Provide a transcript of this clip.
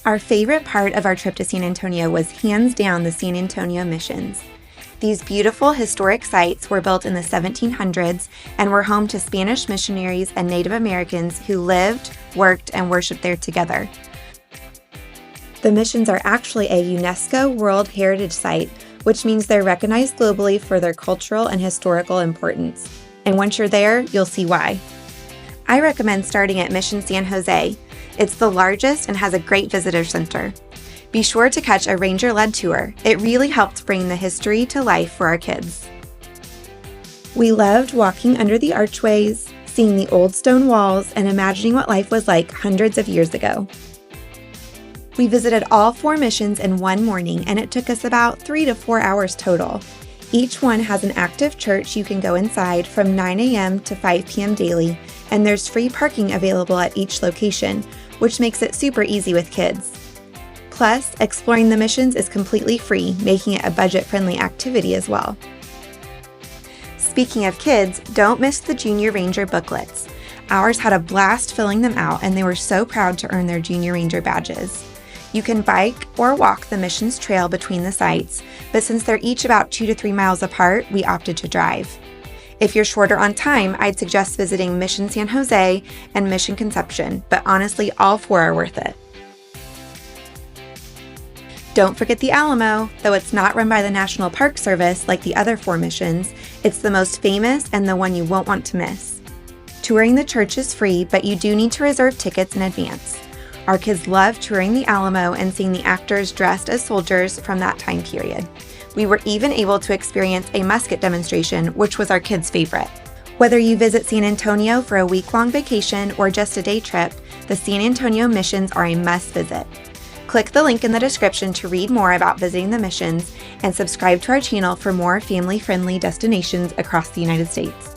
Our favorite part of our trip to San Antonio was hands down the San Antonio missions. These beautiful historic sites were built in the 1700s and were home to Spanish missionaries and Native Americans who lived, worked, and worshiped there together. The missions are actually a UNESCO World Heritage Site, which means they're recognized globally for their cultural and historical importance. And once you're there, you'll see why. I recommend starting at Mission San Jose. It's the largest and has a great visitor center. Be sure to catch a ranger-led tour. It really helps bring the history to life for our kids. We loved walking under the archways, seeing the old stone walls, and imagining what life was like hundreds of years ago. We visited all 4 missions in one morning, and it took us about 3 to 4 hours total. Each one has an active church you can go inside from 9 a.m. to 5 p.m. daily, and there's free parking available at each location, which makes it super easy with kids. Plus, exploring the missions is completely free, making it a budget-friendly activity as well. Speaking of kids, don't miss the Junior Ranger booklets. Ours had a blast filling them out, and they were so proud to earn their Junior Ranger badges. You can bike or walk the missions trail between the sites, but since they're each about 2 to 3 miles apart, we opted to drive. If you're shorter on time, I'd suggest visiting Mission San Jose and Mission Conception, but honestly, all 4 are worth it. Don't forget the Alamo. Though it's not run by the National Park Service like the other 4 missions, it's the most famous and the one you won't want to miss. Touring the church is free, but you do need to reserve tickets in advance. Our kids love touring the Alamo and seeing the actors dressed as soldiers from that time period. We were even able to experience a musket demonstration, which was our kids' favorite. Whether you visit San Antonio for a week-long vacation or just a day trip, the San Antonio missions are a must visit. Click the link in the description to read more about visiting the missions and subscribe to our channel for more family-friendly destinations across the United States.